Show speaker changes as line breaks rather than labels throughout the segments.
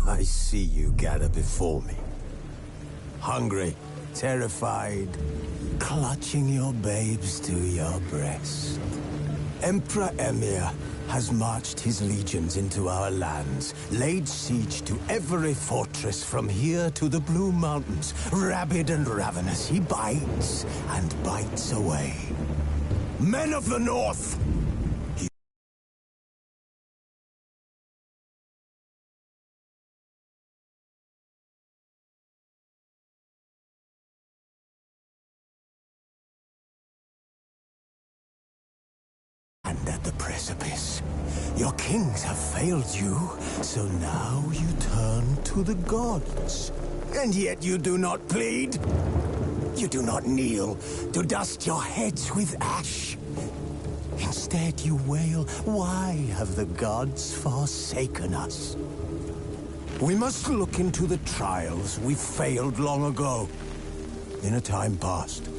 I see you gather before me. Hungry, terrified, clutching your babes to your breast. Emperor Emhyr has marched his legions into our lands, laid siege to every fortress from here to the Blue Mountains. Rabid and ravenous, he bites and bites away. Men of the North! And at the precipice. Your kings have failed you, so now you turn to the gods. And yet you do not plead. You do not kneel to dust your heads with ash. Instead you wail, why have the gods forsaken us? We must look into the trials we failed long ago. In a time past,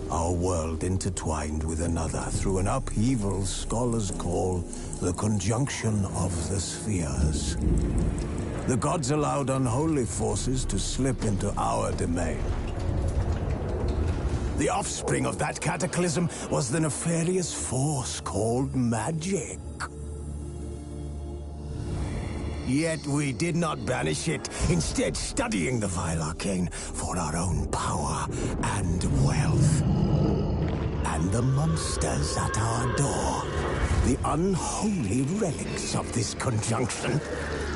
our world intertwined with another through an upheaval scholars call the conjunction of the spheres. The gods allowed unholy forces to slip into our domain. The offspring of that cataclysm was the nefarious force called magic. Yet we did not banish it, instead studying the vile arcane for our own power and wealth. And the monsters at our door, the unholy relics of this conjunction.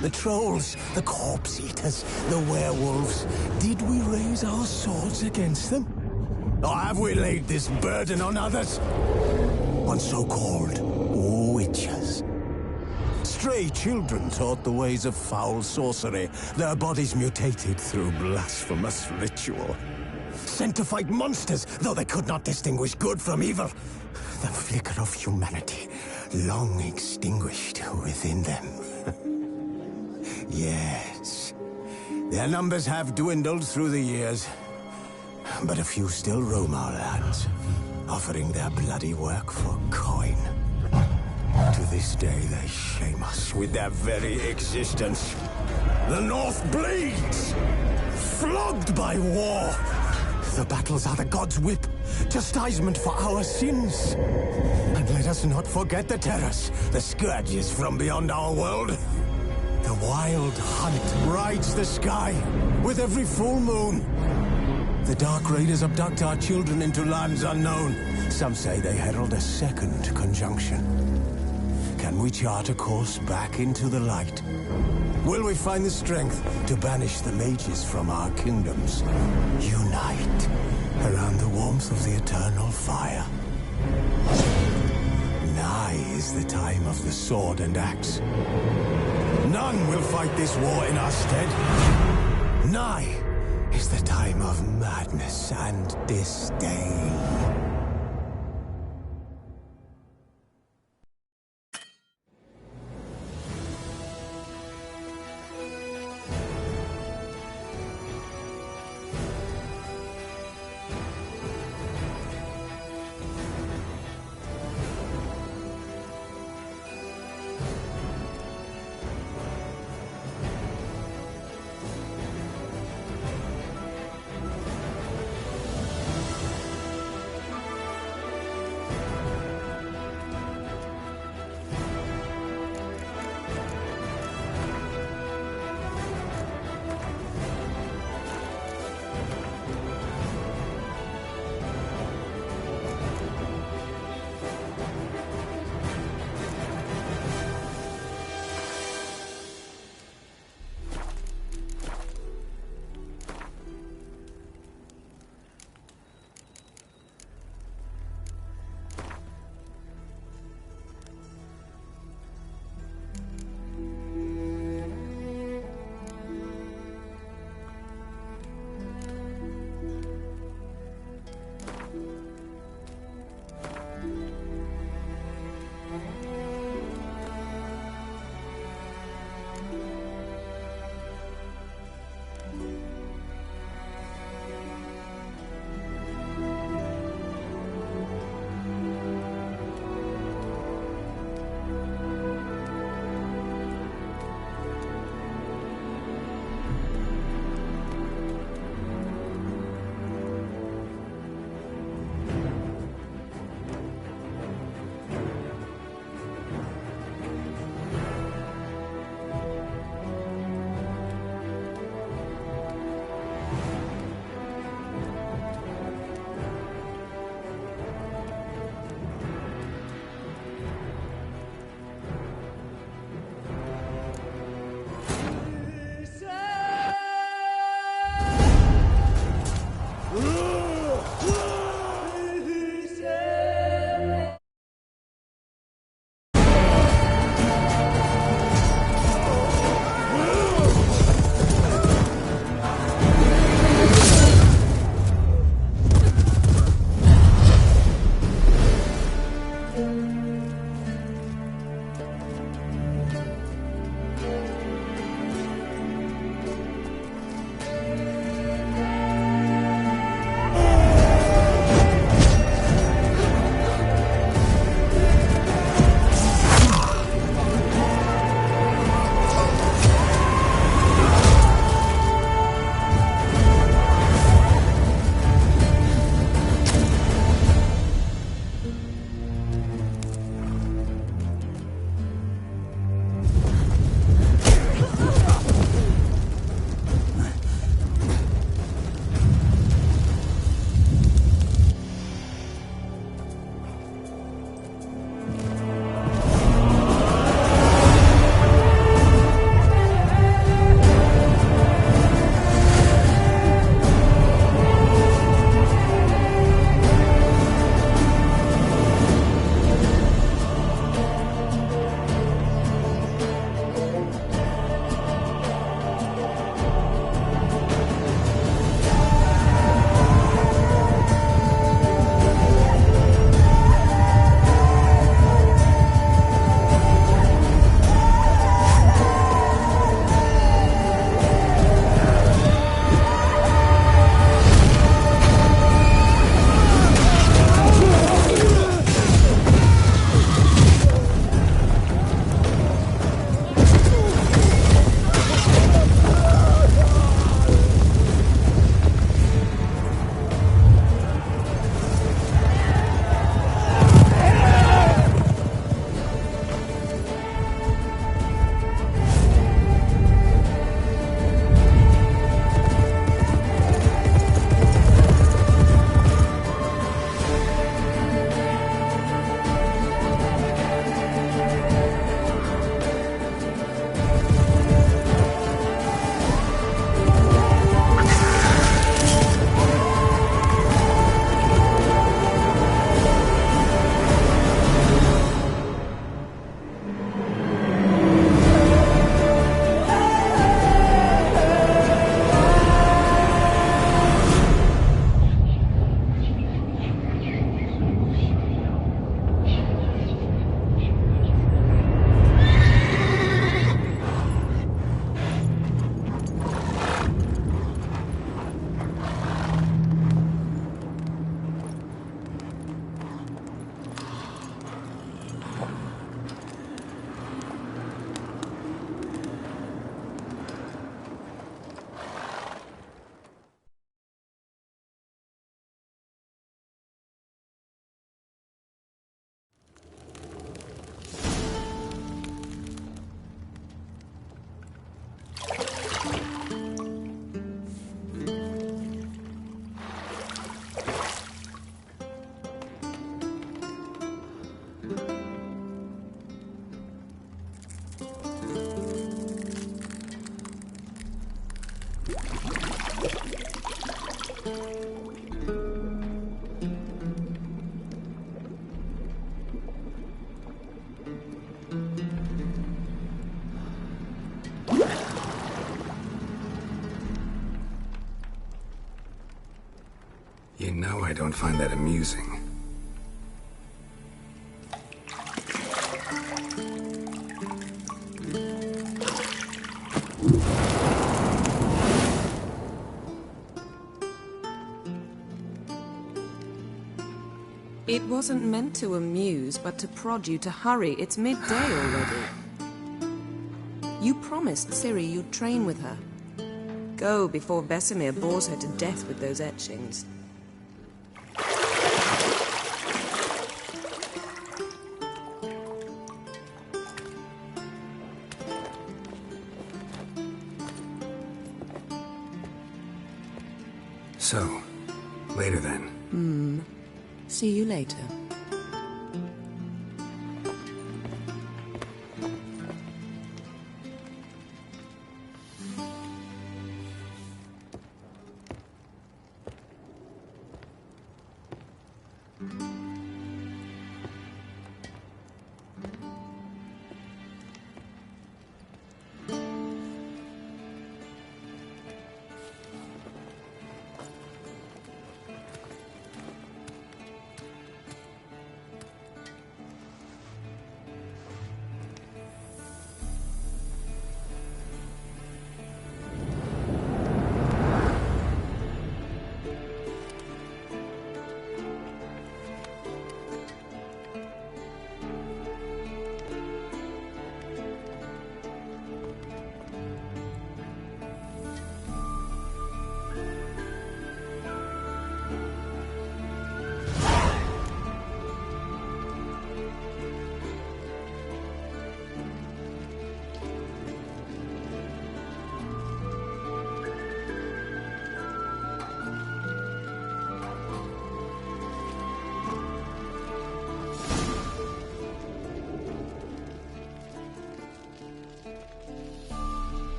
The trolls, the corpse-eaters, the werewolves. Did we raise our swords against them? Or have we laid this burden on others? On so-called witches. Stray children taught the ways of foul sorcery, their bodies mutated through blasphemous ritual. Sent to fight monsters, though they could not distinguish good from evil. The flicker of humanity, long extinguished within them. Yes, their numbers have dwindled through the years, but a few still roam our lands, offering their bloody work for coin. To this day, they shame us with their very existence. The North bleeds, flogged by war. The battles are the gods' whip, chastisement for our sins. And let us not forget the terrors, the scourges from beyond our world. The wild hunt rides the sky with every full moon. The Dark Raiders abduct our children into lands unknown. Some say they herald a second conjunction. Can we chart a course back into the light? Will we find the strength to banish the mages from our kingdoms? Unite around the warmth of the eternal fire. Nigh is the time of the sword and axe. None will fight this war in our stead. Nigh is the time of madness and disdain.
You know I don't find that amusing.
It wasn't meant to amuse, but to prod you to hurry. It's midday already. You promised Ciri you'd train with her. Go before Vesemir bores her to death with those etchings.
So, later then.
See you later.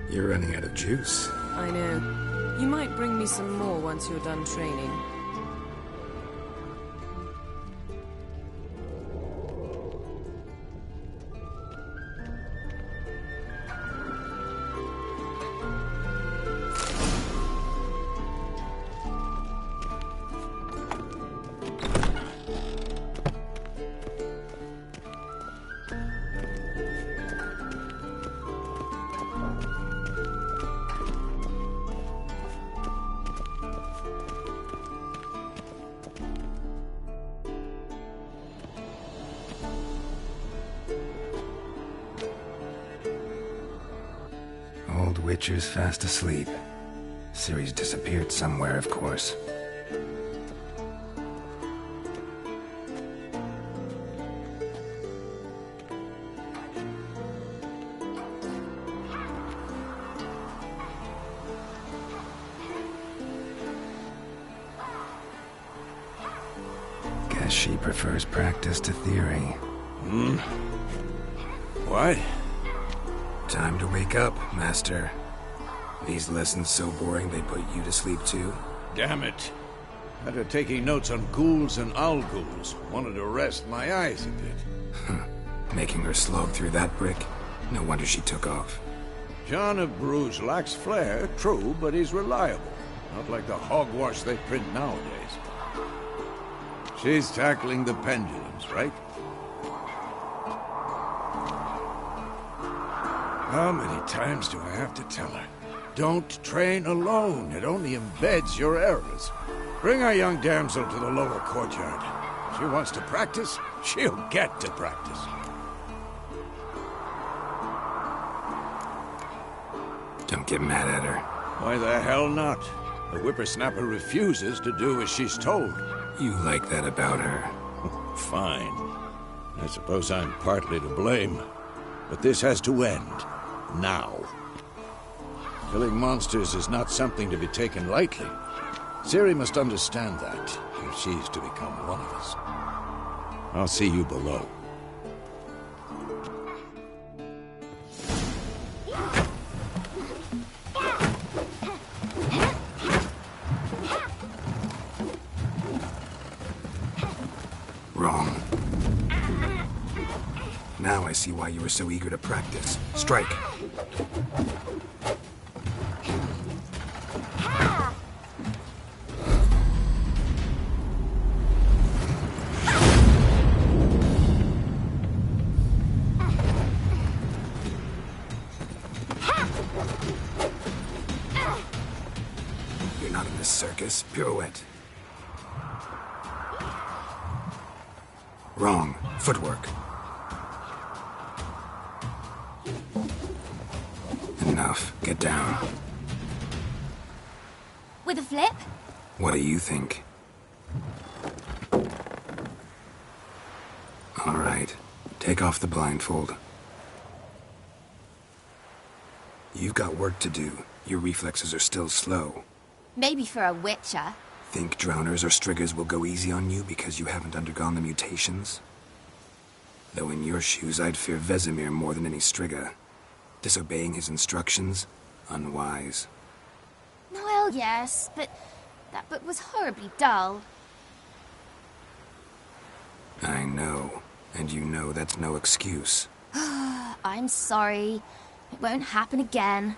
You're running out of juice.
I know. You might bring me some more once you're done training.
Old Witcher's fast asleep. Ciri's disappeared somewhere, of course. Guess she prefers practice to theory.
What?
Time to wake up, Master. These lessons so boring they put you to sleep too?
Damn it. After taking notes on ghouls and owl ghouls, wanted to rest my eyes a bit.
Making her slog through that brick? No wonder she took off.
John of Bruges lacks flair, true, but he's reliable. Not like the hogwash they print nowadays. She's tackling the pendulums, right? How many times do I have to tell her? Don't train alone. It only embeds your errors. Bring our young damsel to the lower courtyard. If she wants to practice, she'll get to practice.
Don't get mad at her.
Why the hell not? The whippersnapper refuses to do as she's told.
You like that about her.
Fine. I suppose I'm partly to blame. But this has to end. Now. Killing monsters is not something to be taken lightly. Ciri must understand that, if she's to become one of us. I'll see you below.
Wrong. Now I see why you were so eager to practice. Strike. You're not in this circus. Pirouette. Wrong. Footwork. Enough. Get down.
With a flip?
What do you think? All right. Take off the blindfold. You've got work to do. Your reflexes are still slow.
Maybe for a witcher.
Think drowners or striggers will go easy on you because you haven't undergone the mutations? Though in your shoes, I'd fear Vesemir more than any strigger. Disobeying his instructions? Unwise.
Well, yes, but that book was horribly dull.
I know. And you know that's no excuse.
I'm sorry. It won't happen again.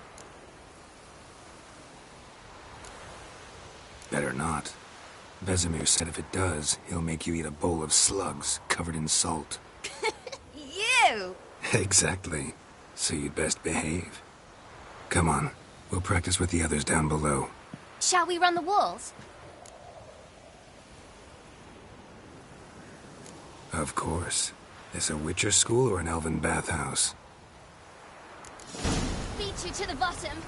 Better not. Vesemir said if it does, he'll make you eat a bowl of slugs covered in salt.
You!
Exactly. So you'd best behave. Come on. We'll practice with the others down below.
Shall we run the walls?
Of course. Is a Witcher school or an elven bathhouse?
Beat you to the bottom.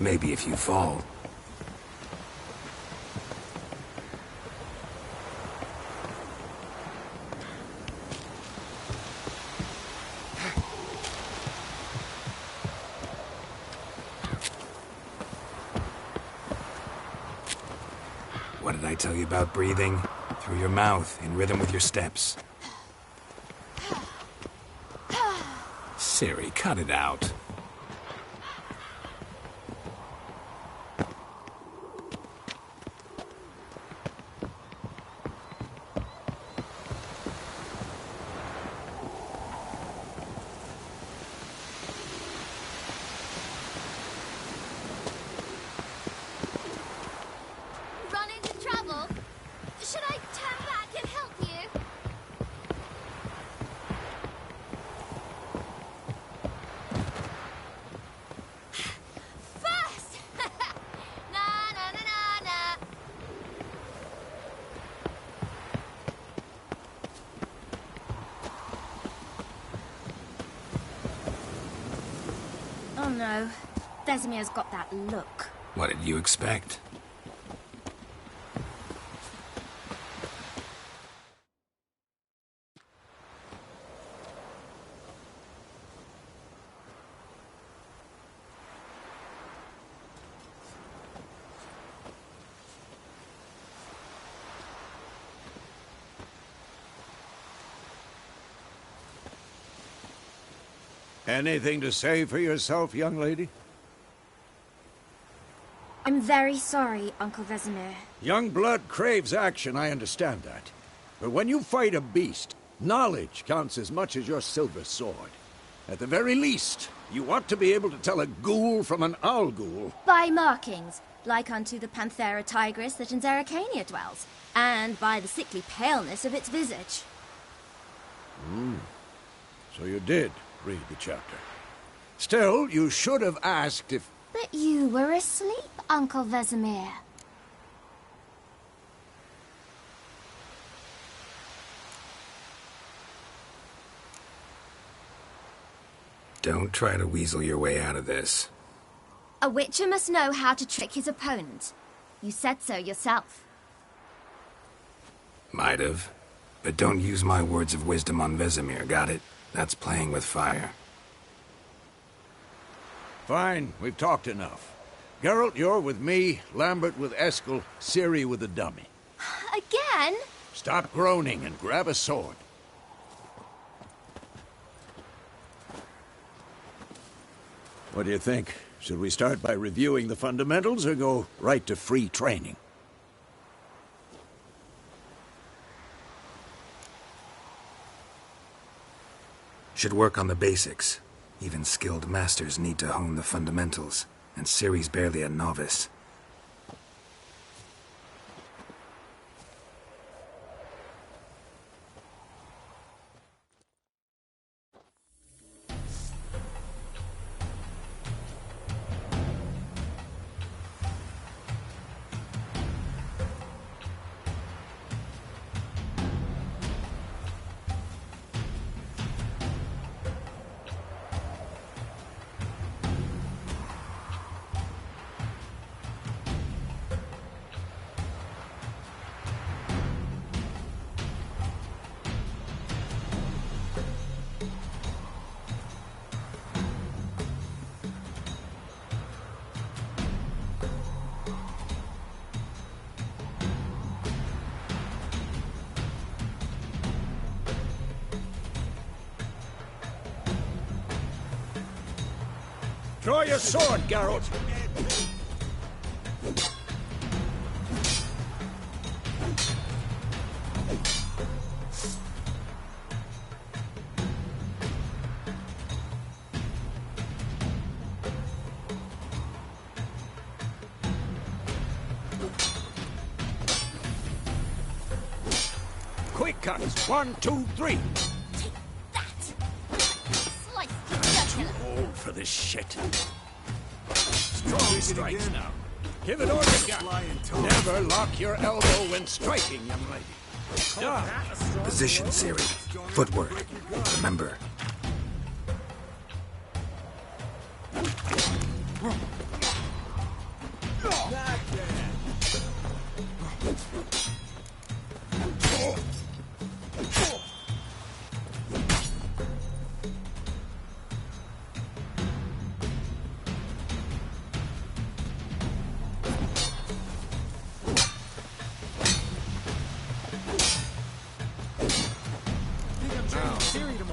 Maybe if you fall. What did I tell you about breathing? Through your mouth, in rhythm with your steps. Ciri, cut it out.
Run into trouble? Should I turn back and help you? First! Na na na na na. Oh no. Vesemir's got that look.
What did you expect?
Anything to say for yourself, young lady?
I'm very sorry, Uncle Vesemir.
Young blood craves action, I understand that. But when you fight a beast, knowledge counts as much as your silver sword. At the very least, you ought to be able to tell a ghoul from an owl ghoul.
By markings, like unto the Panthera tigris that in Zerrikania dwells, and by the sickly paleness of its visage.
So you did read the chapter. Still, you should have asked if...
But you were asleep, Uncle Vesemir.
Don't try to weasel your way out of this.
A witcher must know how to trick his opponent. You said so yourself.
Might have. But don't use my words of wisdom on Vesemir, got it? That's playing with fire.
Fine, we've talked enough. Geralt, you're with me, Lambert with Eskel, Ciri with the dummy.
Again?
Stop groaning and grab a sword. What do you think? Should we start by reviewing the fundamentals or go right to free training?
Should work on the basics. Even skilled masters need to hone the fundamentals, and Ciri's barely a novice.
Draw your sword, Geralt! Quick cuts! 1, 2, 3!
Take that! Slice the jugular.
Old for this shit. Strong strikes now. Give it all you got. Never lock your elbow when striking, young lady.
Position, Ciri. Footwork. Remember.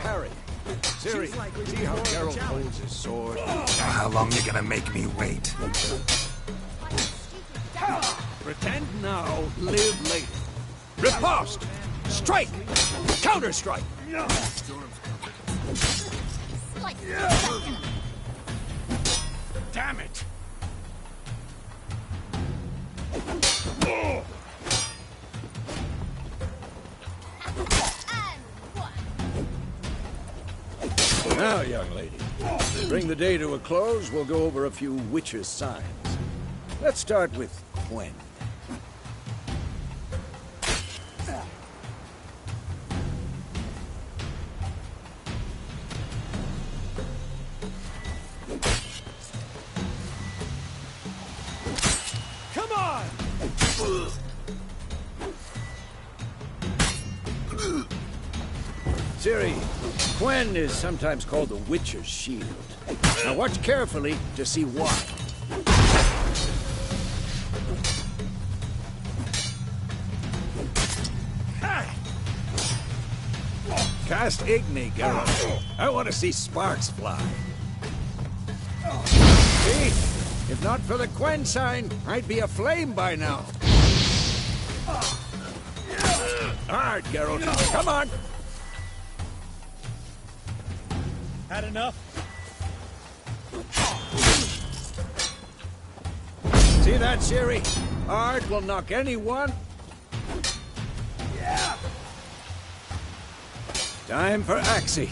Harry, Ciri, see how Geralt holds his sword?
How long you gonna make me wait?
Pretend now, live later. Riposte! Strike! Counter-strike!
Slice the jugular.
Damn it!
And one.
Now, young lady, to bring the day to a close, we'll go over a few witches' signs. Let's start with Quen. Come on! Ciri, Quen is sometimes called the Witcher's Shield. Now watch carefully to see why. Cast Igni, Geralt. I want to see sparks fly. See? If not for the Quen sign, I'd be aflame by now. Hard, Geralt. Come on!
Had enough?
See that, Ciri? Art will knock anyone. Yeah. Time for Axii.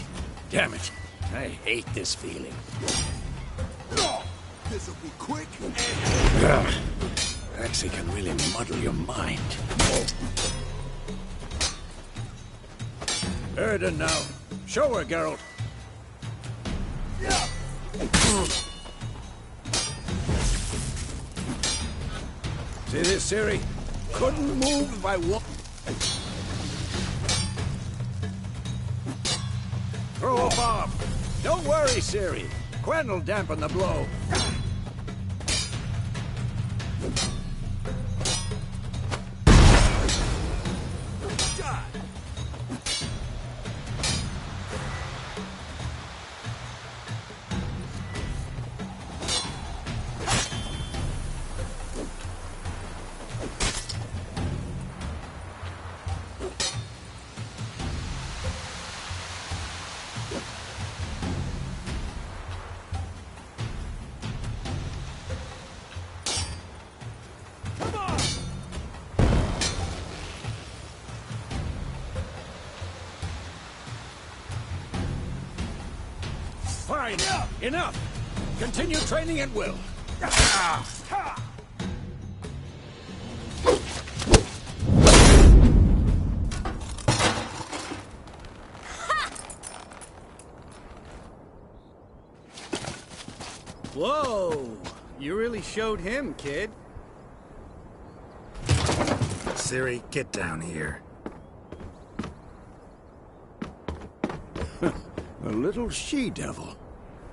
Damn it. I hate this feeling.
This'll be quick.
Ugh. Axii can really muddle your mind. Erden now. Show her, Geralt. See this, Ciri? Couldn't move if I walked. Throw a bomb. Don't worry, Ciri. Quen will dampen the blow. Fine. Enough. Continue training at will.
Whoa! You really showed him, kid.
Ciri, get down here.
A little she-devil.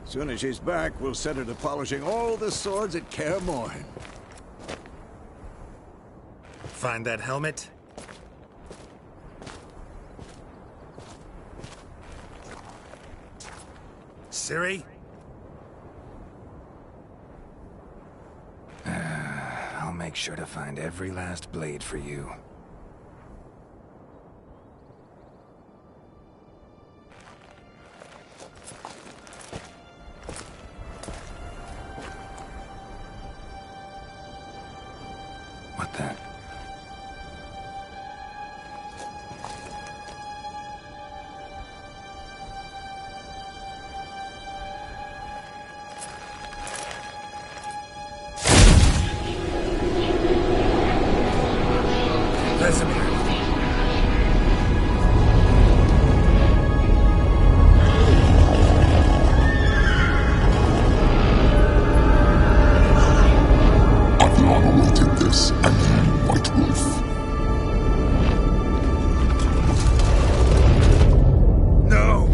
Soon as she's back, we'll set her to polishing all the swords at Kaer Morhen.
Find that helmet? Ciri? I'll make sure to find every last blade for you. What the? Vesemir.
Aviana will take this, and you, White Wolf.
No!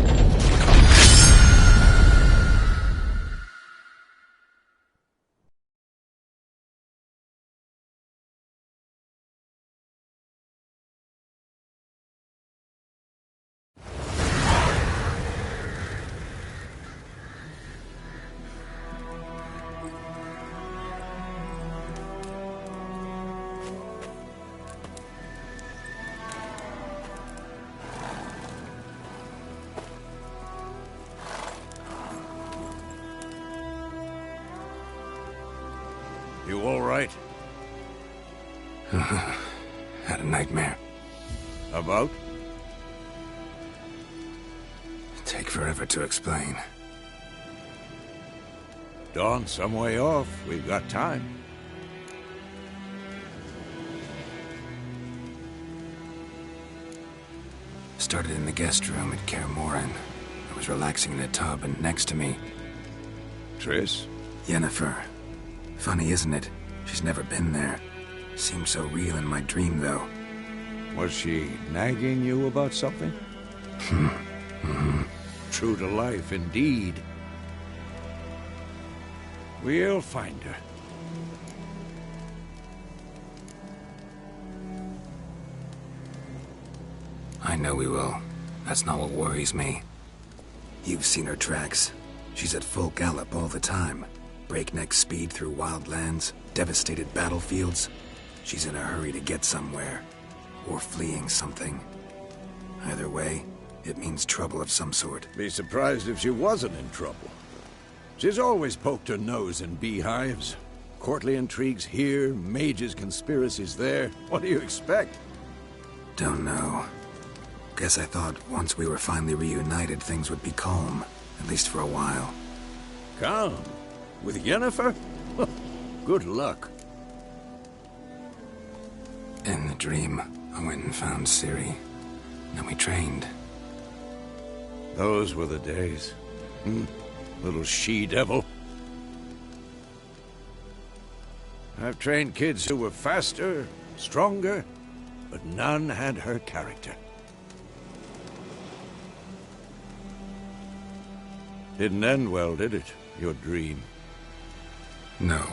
You all right?
Had a nightmare.
About?
Take forever to explain.
Dawn's some way off. We've got time.
Started in the guest room at Kaer Morhen. I was relaxing in a tub, and next to me,
Triss?
Yennefer. Funny, isn't it? She's never been there. Seemed so real in my dream, though.
Was she nagging you about something? True to life, indeed. We'll find her.
I know we will. That's not what worries me. You've seen her tracks. She's at full gallop all the time. Breakneck speed through wild lands, devastated battlefields. She's in a hurry to get somewhere. Or fleeing something. Either way, it means trouble of some sort.
Be surprised if she wasn't in trouble. She's always poked her nose in beehives. Courtly intrigues here, mages' conspiracies there. What do you expect?
Don't know. Guess I thought once we were finally reunited, things would be calm. At least for a while.
Calm? With Yennefer? Good luck.
In the dream, I went and found Ciri. Then we trained.
Those were the days. Little she-devil. I've trained kids who were faster, stronger, but none had her character. Didn't end well, did it? Your dream?
No.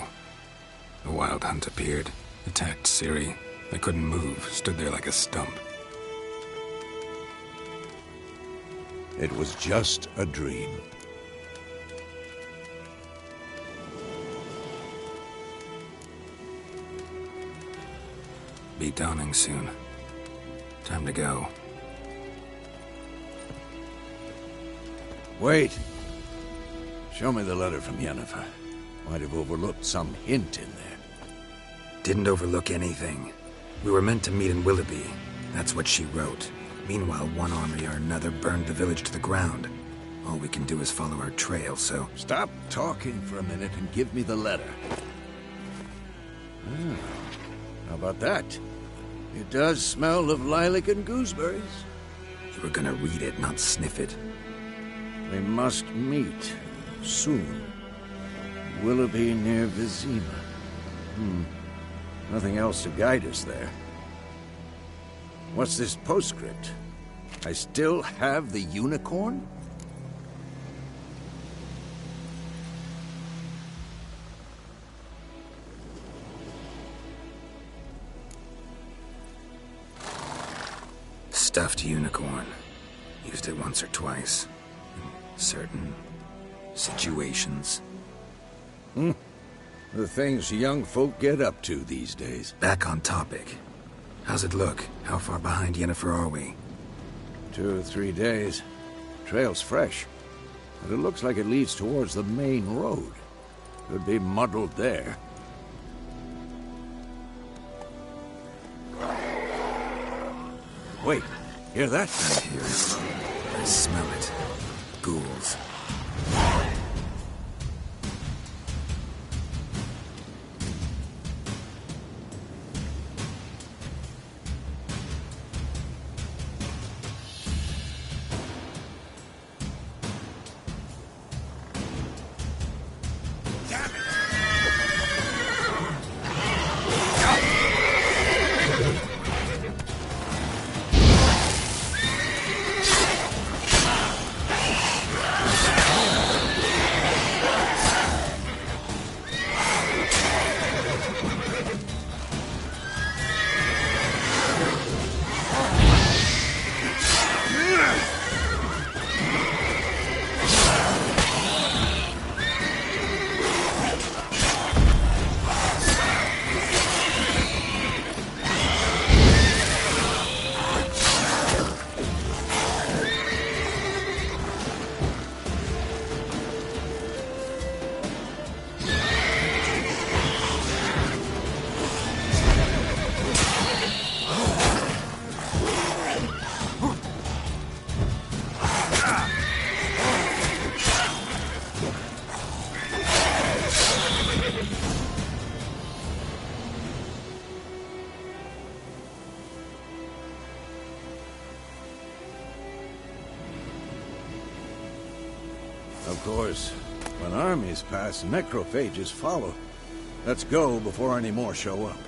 The Wild Hunt appeared, attacked Ciri. I couldn't move, stood there like a stump.
It was just a dream.
Be dawning soon. Time to go.
Wait. Show me the letter from Yennefer. Might have overlooked some hint in there.
Didn't overlook anything. We were meant to meet in Willoughby. That's what she wrote. Meanwhile, one army or another burned the village to the ground. All we can do is follow our trail, so...
Stop talking for a minute and give me the letter. Ah, how about that? It does smell of lilac and gooseberries.
You were gonna read it, not sniff it.
They must meet soon. Willoughby near Vizima. Nothing else to guide us there. What's this postscript? I still have the unicorn?
Stuffed unicorn. Used it once or twice. In certain situations.
The things young folk get up to these days.
Back on topic. How's it look? How far behind Yennefer are we?
2 or 3 days. Trail's fresh. But it looks like it leads towards the main road. Could be muddled there. Wait, hear that?
I hear it. I smell it. Ghouls.
Of course, when armies pass, necrophages follow. Let's go before any more show up.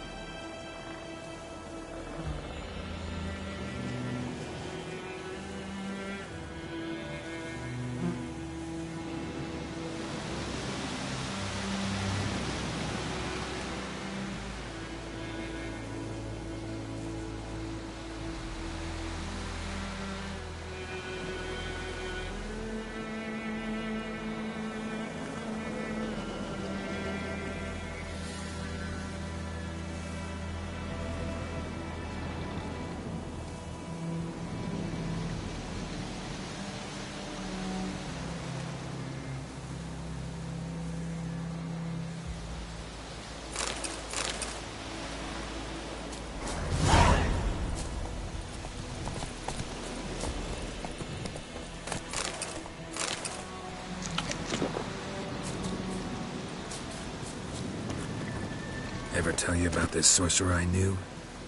Ever tell you about this sorcerer I knew?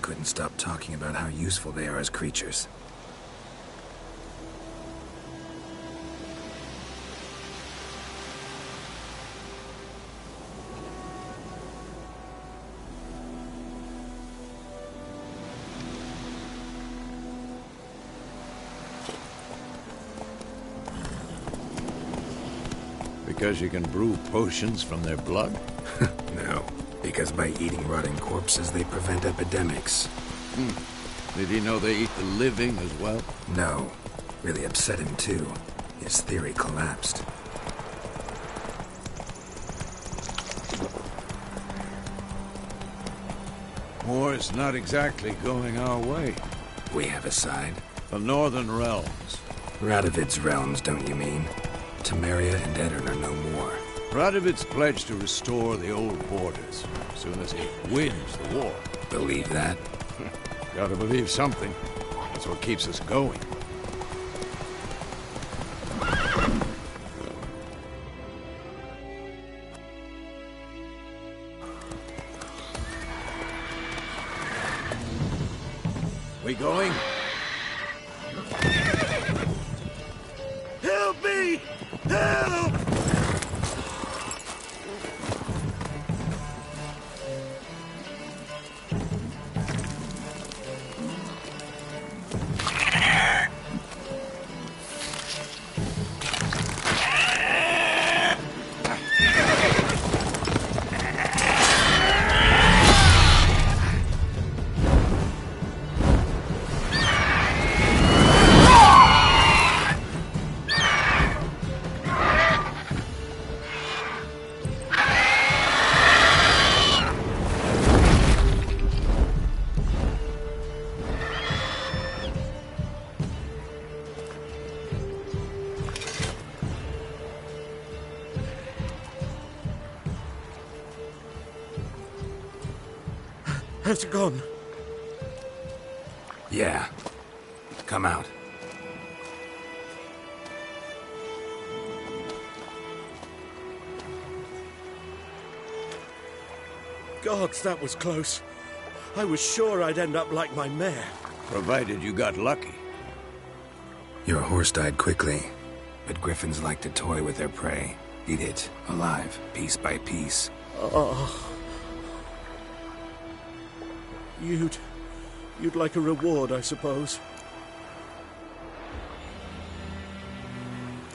Couldn't stop talking about how useful they are as creatures.
Because you can brew potions from their blood?
No. Because by eating rotting corpses, they prevent epidemics.
Did he know they eat the living as well?
No. Really upset him, too. His theory collapsed.
War's not exactly going our way.
We have a side.
The Northern Realms.
Radovid's realms, don't you mean? Temeria and Edirn are no more.
Radovid's pledged to restore the old borders as soon as he wins the war.
Believe that?
Gotta believe something. That's what keeps us going. We going?
Help me! Help!
Has it gone?
Yeah. Come out.
Gods, that was close. I was sure I'd end up like my mare.
Provided you got lucky.
Your horse died quickly, but griffins like to toy with their prey. Eat it, alive, piece by piece.
Oh. You'd like a reward, I suppose.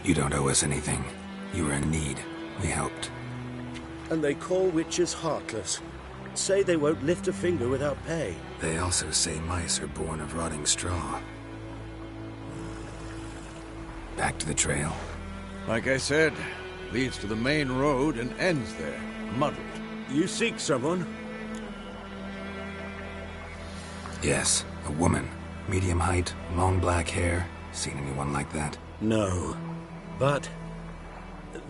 You don't owe us anything. You were in need. We helped.
And they call witches heartless. Say they won't lift a finger without pay.
They also say mice are born of rotting straw. Back to the trail.
Like I said, leads to the main road and ends there, muddled.
You seek someone?
Yes, a woman. Medium height, long black hair. Seen anyone like that?
No. But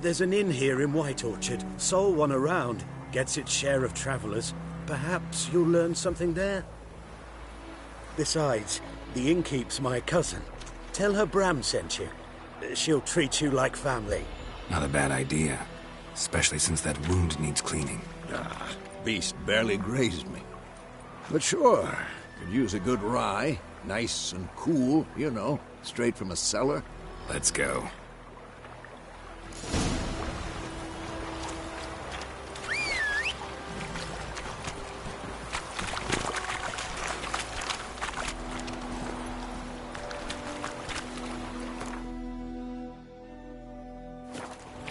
there's an inn here in White Orchard. Sole one around. Gets its share of travelers. Perhaps you'll learn something there? Besides, the innkeep's my cousin. Tell her Bram sent you. She'll treat you like family.
Not a bad idea. Especially since that wound needs cleaning.
Beast barely grazed me. But sure, could use a good rye. Nice and cool, you know, straight from a cellar.
Let's go.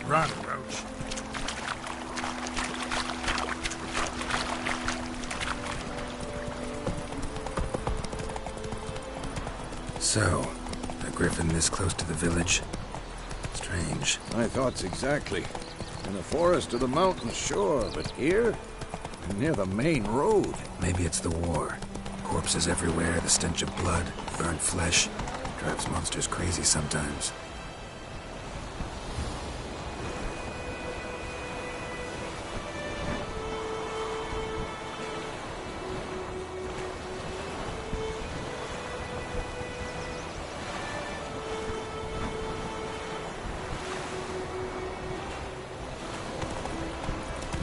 Run, Roach.
So, a griffin this close to the village? Strange.
My thoughts exactly. In the forest or the mountains, sure, but here? Near the main road.
Maybe it's the war. Corpses everywhere, the stench of blood, burnt flesh. Drives monsters crazy sometimes.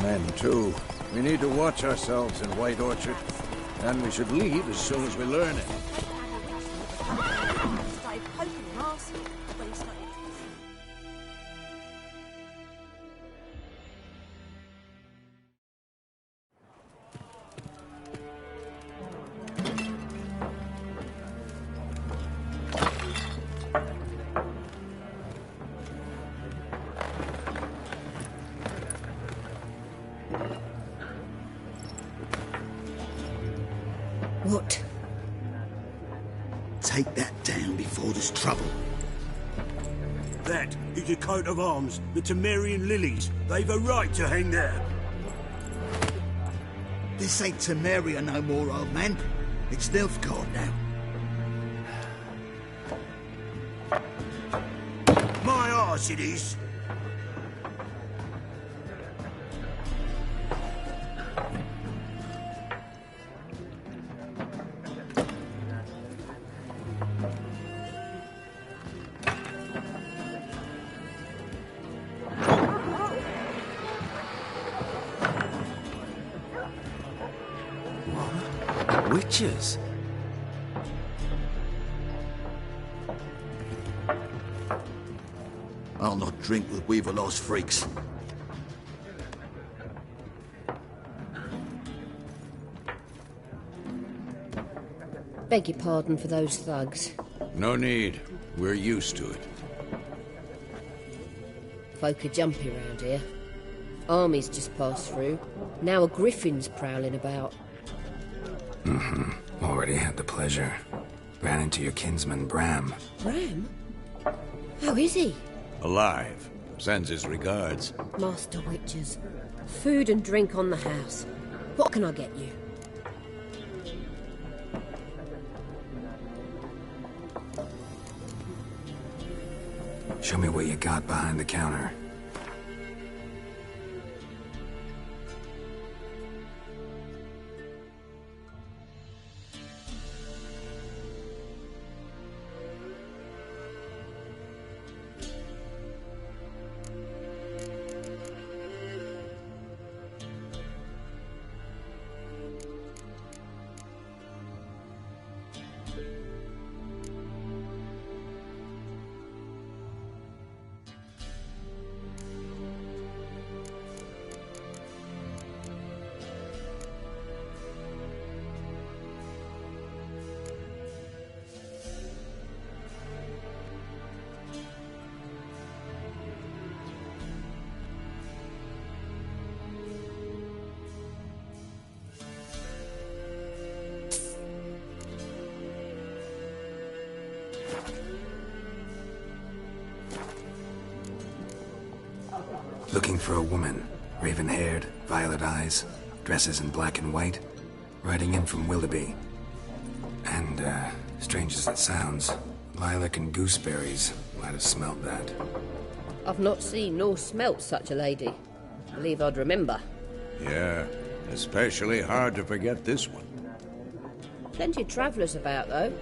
Men, too. We need to watch ourselves in White Orchard. And we should leave as soon as we learn it.
What? Take that down before there's trouble.
That is a coat of arms, the Temerian lilies. They've a right to hang there.
This ain't Temeria no more, old man. It's Nilfgaard now.
My arse it is.
Witches?
I'll not drink with Weaverlaw's freaks.
Beg your pardon for those thugs.
No need. We're used to it.
Folk are jumpy around here. Armies just passed through. Now a griffin's prowling about.
Already had the pleasure. Ran into your kinsman, Bram.
Bram? How is he?
Alive. Sends his regards.
Master Witches. Food and drink on the house. What can I get you?
Show me what you got behind the counter. Looking for a woman. Raven-haired, violet eyes, dresses in black and white. Riding in from Willoughby. And, strange as it sounds, lilac and gooseberries might have smelled that.
I've not seen nor smelt such a lady. Believe I'd remember.
Yeah, especially hard to forget this one.
Plenty of travellers about, though.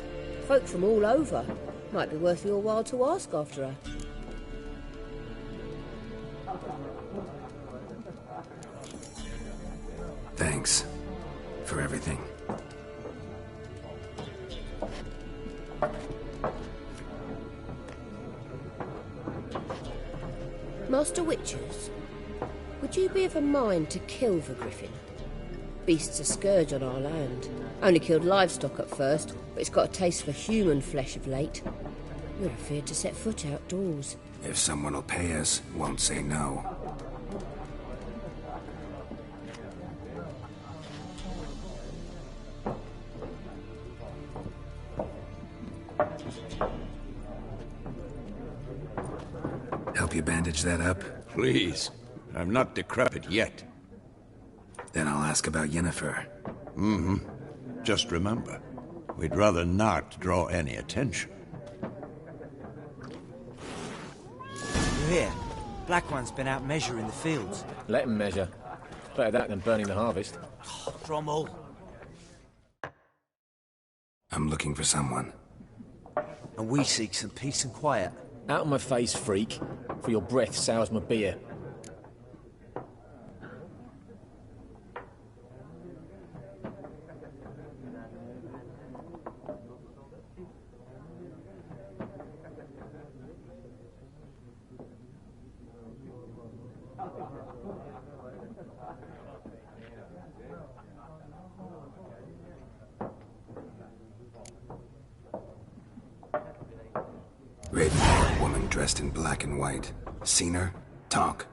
Folk from all over. Might be worth your while to ask after her.
Thanks for everything.
Master Witches, would you be of a mind to kill the griffin? Beast's a scourge on our land. Only killed livestock at first, but it's got a taste for human flesh of late. We're afraid to set foot outdoors.
If someone will pay us, won't say no. Help you bandage that up?
Please. I'm not decrepit yet.
Then I'll ask about Yennefer.
Just remember, we'd rather not draw any attention.
You hear? Black One's been out measuring the fields.
Let him measure. Better that than burning the harvest.
Drommel.
I'm looking for someone.
And we seek some peace and quiet.
Out of my face, freak. For your breath sours my beer.
Raven-haired woman dressed in black and white. Seen her? Talk.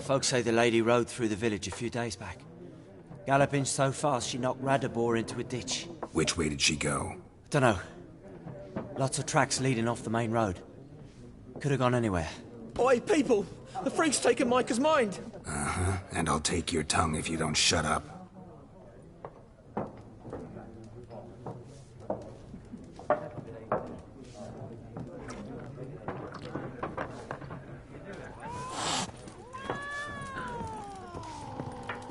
Folks say the lady rode through the village a few days back. Galloping so fast she knocked Radabor into a ditch.
Which way did she go?
Dunno. Lots of tracks leading off the main road. Could have gone anywhere.
Oi, people! The freak's taken Micah's mind!
And I'll take your tongue if you don't shut up.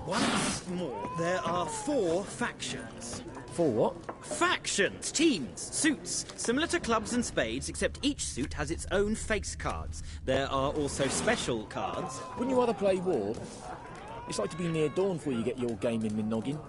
Once more, there are 4 factions.
4 what?
Factions, teams, suits, similar to clubs and spades, except each suit has its own face cards. There are also special cards.
Wouldn't you rather play war? It's like to be near dawn before you get your game in the noggin.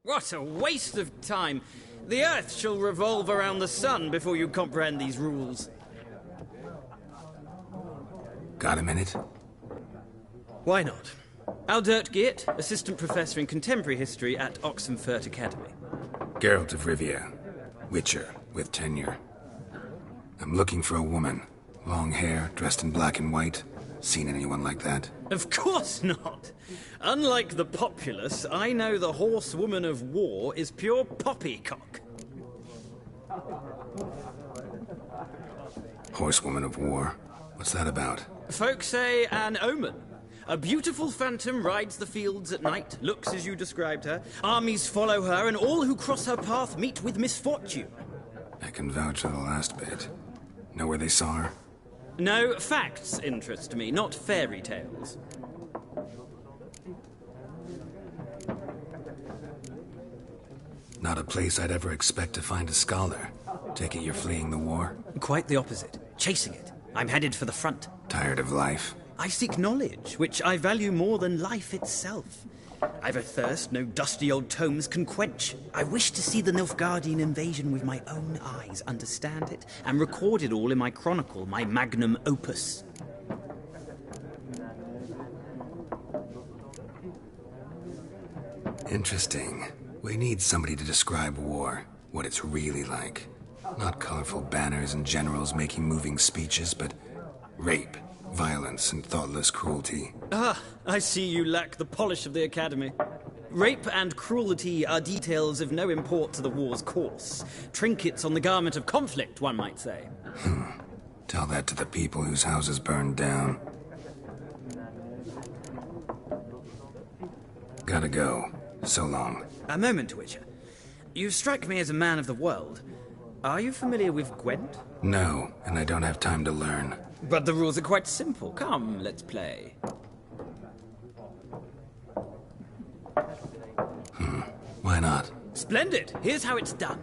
What a waste of time. The Earth shall revolve around the sun before you comprehend these rules.
Got a minute?
Why not? Aldert Geert, Assistant Professor in Contemporary History at Oxenfurt Academy.
Geralt of Rivia, Witcher, with tenure. I'm looking for a woman. Long hair, dressed in black and white. Seen anyone like that?
Of course not. Unlike the populace, I know the horsewoman of war is pure poppycock.
Horsewoman of war? What's that about?
Folk say an omen. A beautiful phantom rides the fields at night, looks as you described her. Armies follow her, and all who cross her path meet with misfortune.
I can vouch for the last bit. Know where they saw her?
No, facts interest me, not fairy tales.
Not a place I'd ever expect to find a scholar. Take it you're fleeing the war?
Quite the opposite. Chasing it. I'm headed for the front.
Tired of life?
I seek knowledge, which I value more than life itself. I've a thirst no dusty old tomes can quench. I wish to see the Nilfgaardian invasion with my own eyes, understand it, and record it all in my chronicle, my magnum opus.
Interesting. We need somebody to describe war, what it's really like. Not colorful banners and generals making moving speeches, but rape, violence, and thoughtless cruelty.
Ah, I see you lack the polish of the Academy. Rape and cruelty are details of no import to the war's course. Trinkets on the garment of conflict, one might say.
Tell that to the people whose houses burned down. Gotta go. So long.
A moment, Witcher. You strike me as a man of the world. Are you familiar with Gwent?
No, and I don't have time to learn.
But the rules are quite simple. Come, let's play.
Why not?
Splendid! Here's how it's done.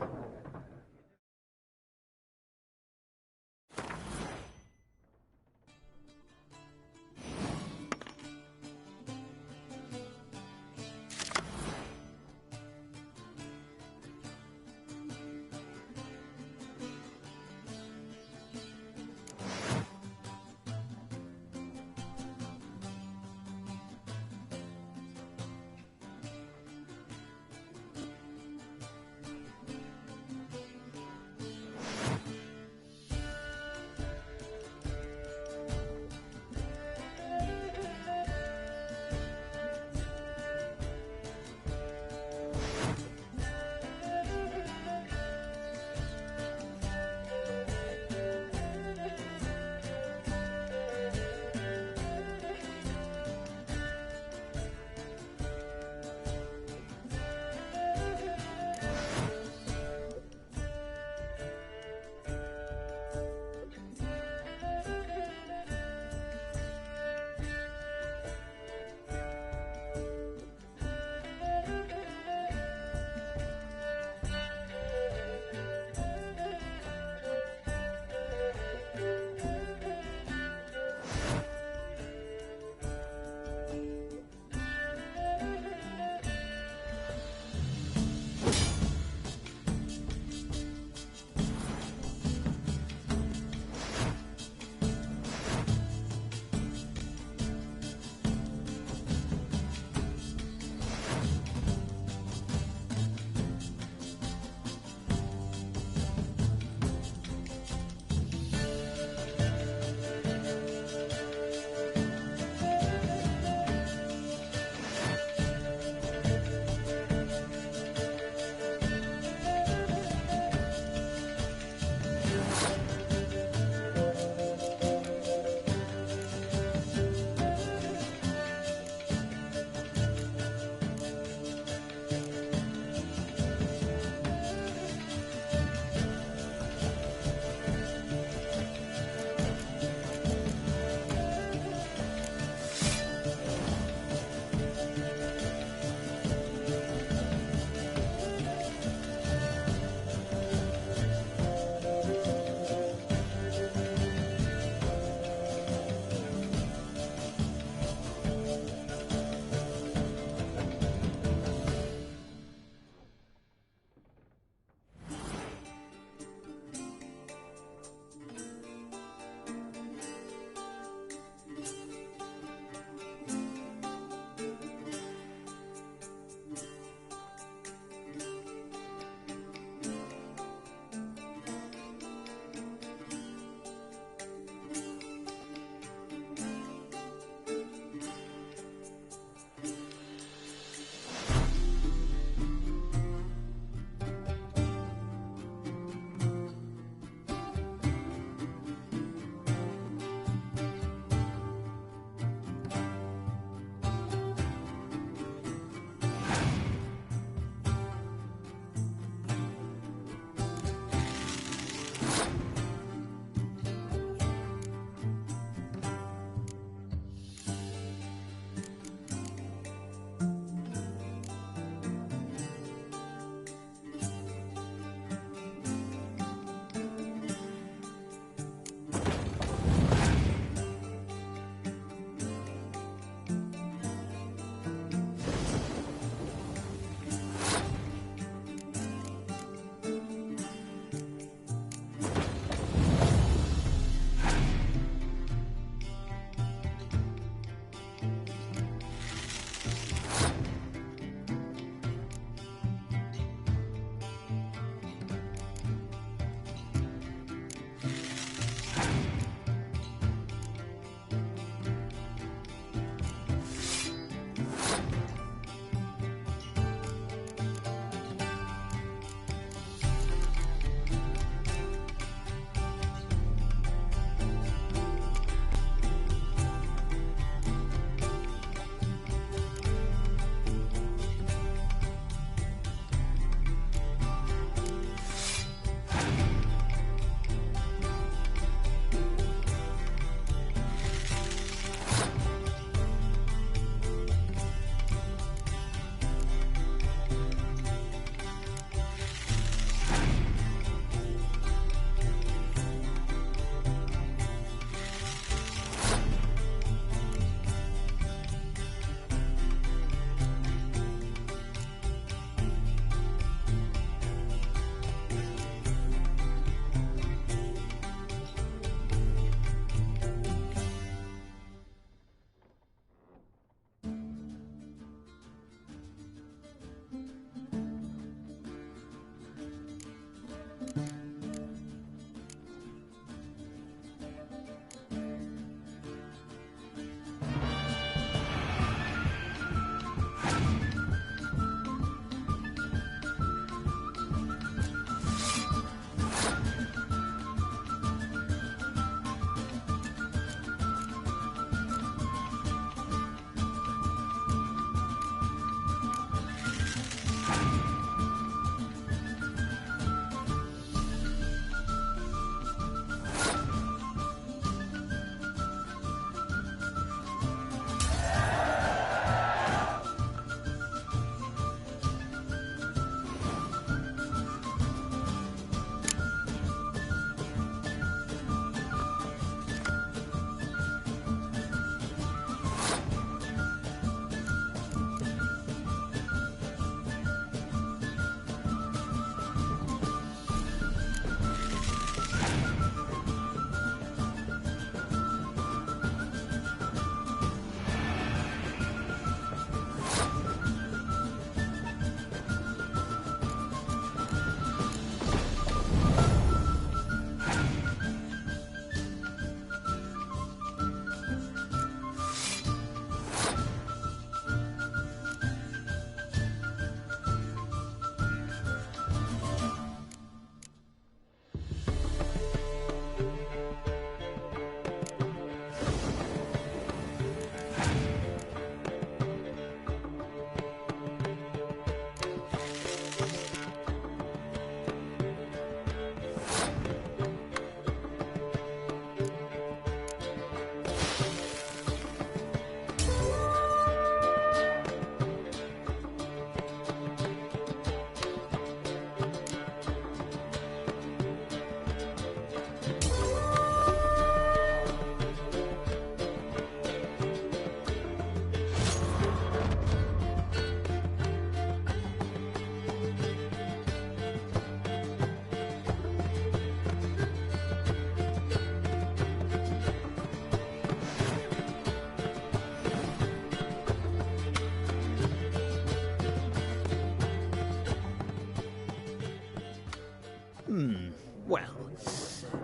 Well,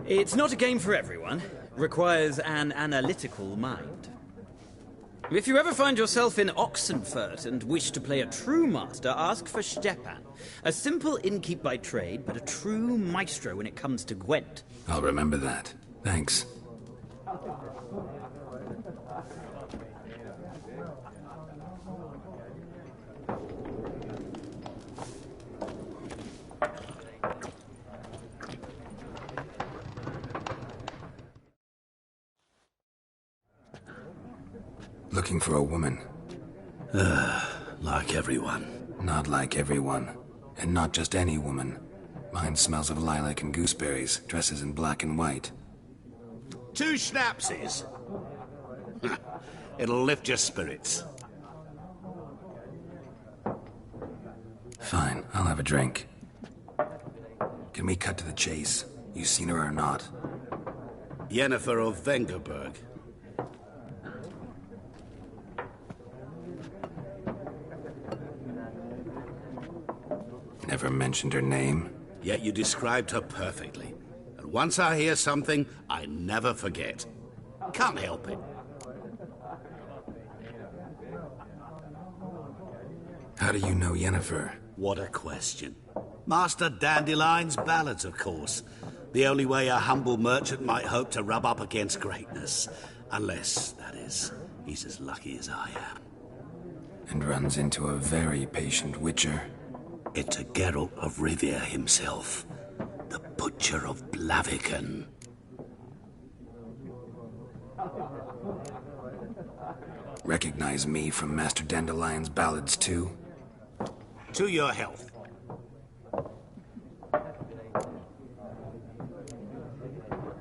it's not a game for everyone. Requires an analytical mind. If you ever find yourself in Oxenfurt and wish to play a true master, ask for Stepan. A simple innkeep by trade, but a true maestro when it comes to Gwent.
I'll remember that. Thanks. Looking for a woman.
Like everyone.
Not like everyone. And not just any woman. Mine smells of lilac and gooseberries, dresses in black and white.
2 schnapsies. It'll lift your spirits.
Fine, I'll have a drink. Can we cut to the chase? You seen her or not?
Yennefer of Vengerberg.
Never mentioned her name?
Yet you described her perfectly. And once I hear something, I never forget. Can't help it.
How do you know Yennefer?
What a question. Master Dandelion's ballads, of course. The only way a humble merchant might hope to rub up against greatness. Unless, that is, he's as lucky as I am.
And runs into a very patient witcher.
It's a Geralt of Rivia himself. The Butcher of Blaviken.
Recognize me from Master Dandelion's ballads, too?
To your health.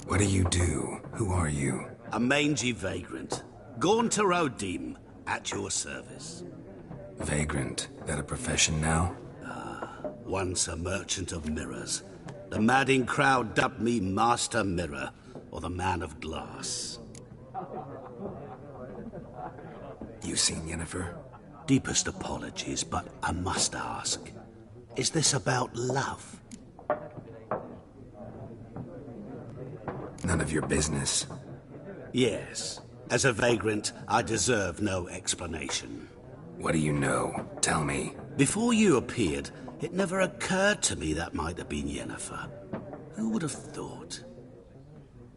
What do you do? Who are you?
A mangy vagrant. Gaunter O'Dim, at your service.
Vagrant? That a profession now?
Once a merchant of mirrors. The madding crowd dubbed me Master Mirror, or the Man of Glass.
You seen Yennefer?
Deepest apologies, but I must ask. Is this about love?
None of your business.
Yes. As a vagrant, I deserve no explanation.
What do you know? Tell me.
Before you appeared, it never occurred to me that might have been Yennefer. Who would have thought?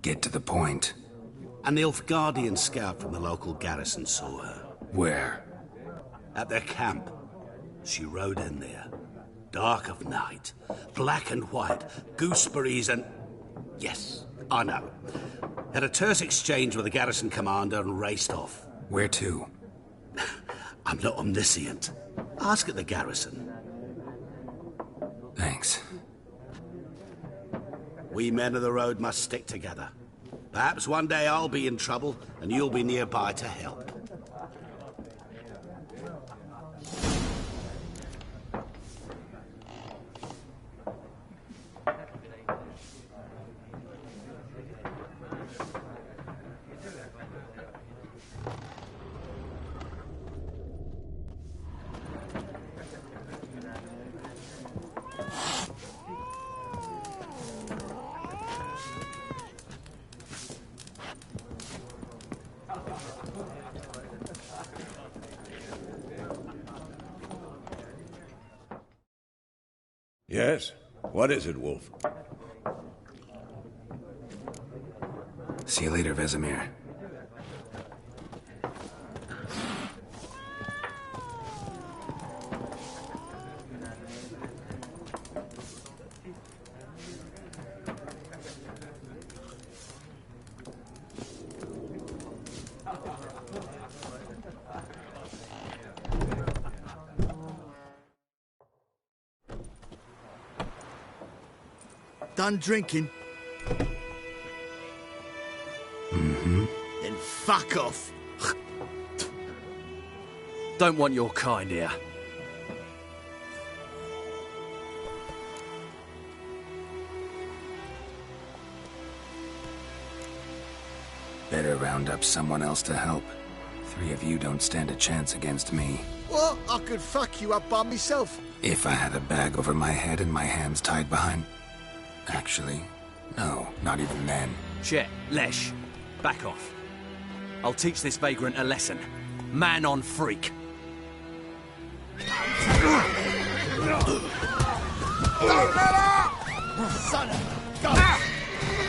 Get to the point.
An Nilfgaardian scout from the local garrison saw her.
Where?
At their camp. She rode in there. Dark of night. Black and white. Gooseberries and... Yes, I know. Had a terse exchange with the garrison commander and raced off.
Where to?
I'm not omniscient. Ask at the garrison.
Thanks.
We men of the road must stick together. Perhaps one day I'll be in trouble and you'll be nearby to help.
Yes? What is it, Wolf?
See you later, Vesemir.
Done drinking?
Mm-hmm.
Then fuck off.
Don't want your kind here.
Better round up someone else to help. 3 of you don't stand a chance against me.
Well, I could fuck you up by myself.
If I had a bag over my head and my hands tied behind... Actually, No, not even then.
Chet, Lesh, back off. I'll teach this vagrant a lesson. Man on freak.
Son of a gun!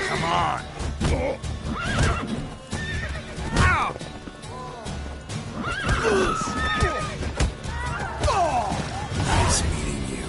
Come on! Nice meeting you.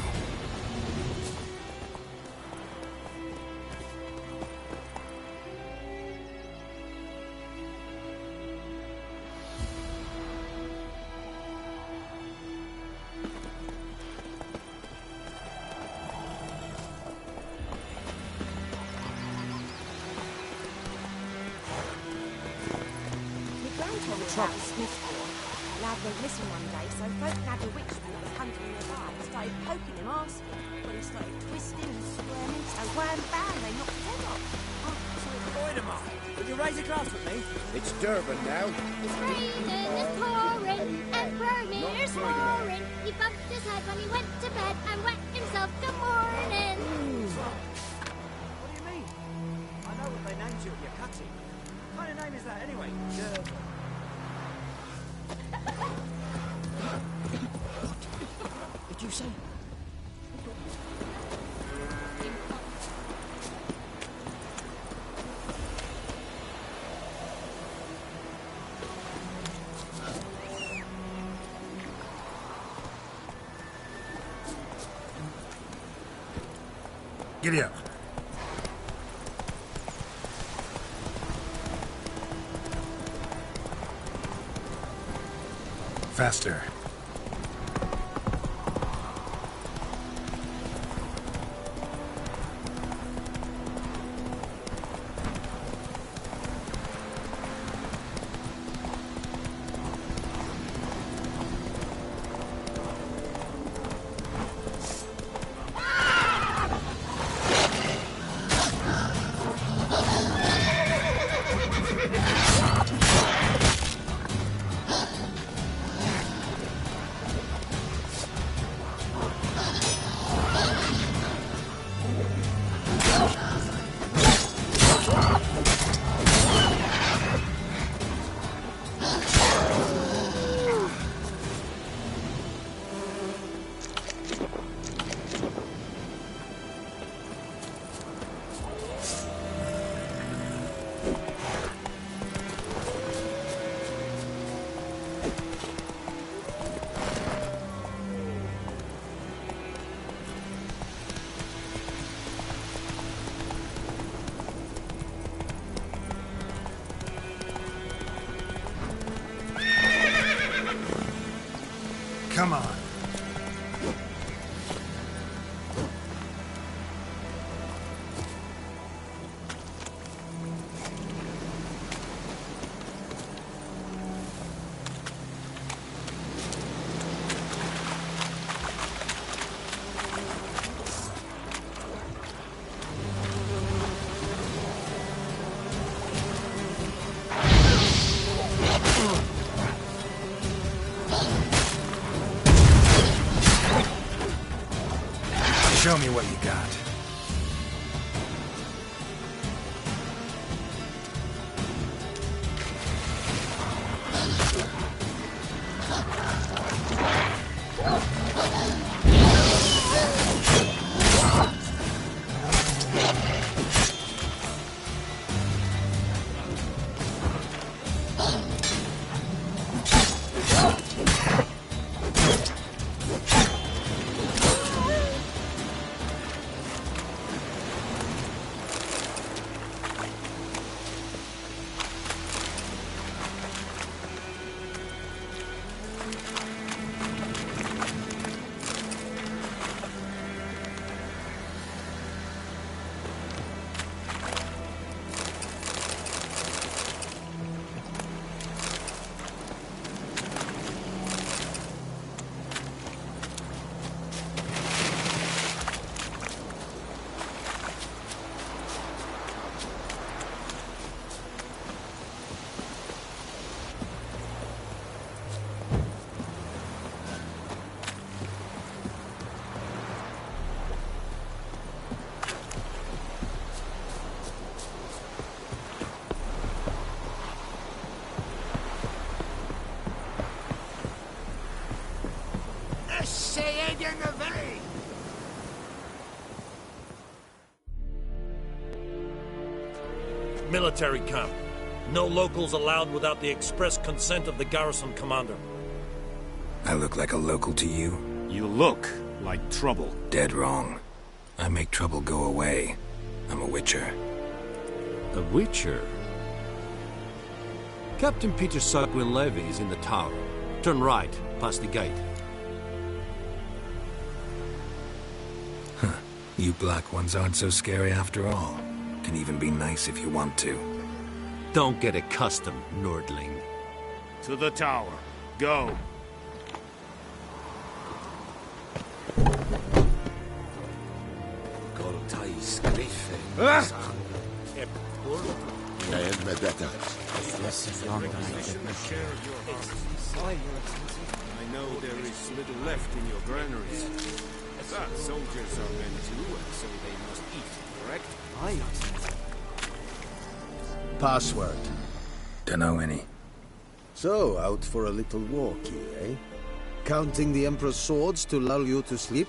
Lad went missing one day, so folk nabbed a witch that was hunting nearby and started poking him, asking. But he started twisting and squirming, so wham bam, they knocked his head off.
Voidemar, would you raise a glass with me?
It's Durban now.
It's raining, it's pouring, and Vermeer's roaring. He bumped his head when he went to bed and wet himself good morning.
What do you mean? I know what they named you at your cutting. What kind of name is that anyway? Durban.
Did you say?
Giddy up. Faster. Come on. Show me what you got.
Military camp. No locals allowed without the express consent of the garrison commander.
I look like a local to you?
You look like trouble.
Dead wrong. I make trouble go away. I'm a witcher.
A witcher? Captain Peter Sarquin Levy is in the tower. Turn right, past the gate.
Huh. You black ones aren't so scary after all. Can even be nice if you want to.
Don't get accustomed, Nordling.
To the tower. Go. I know there is little left in your granaries. But soldiers are men too, and so they must eat, correct?
Aye. Password.
Dunno any.
So, out for a little walkie, eh? Counting the Emperor's swords to lull you to sleep?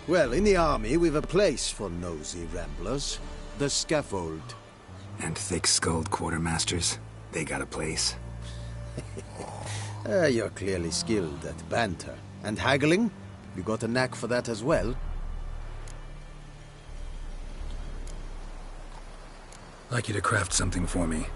Well, in the army, we've a place for nosy ramblers. The scaffold.
And thick-skulled quartermasters? They got a place?
You're clearly skilled at banter. And haggling? You got a knack for that as well?
I'd like you to craft something for me.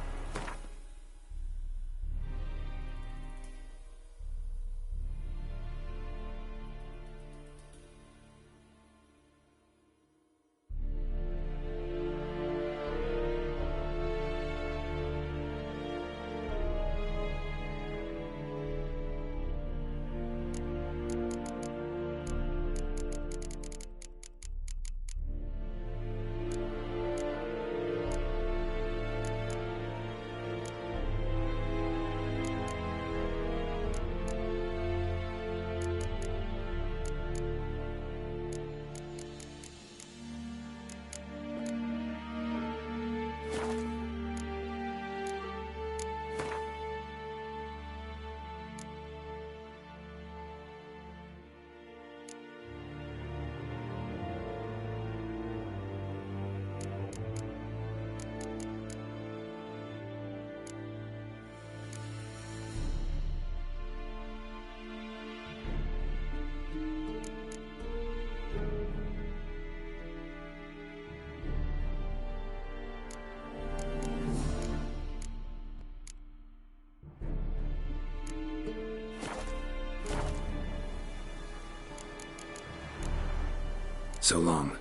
So long.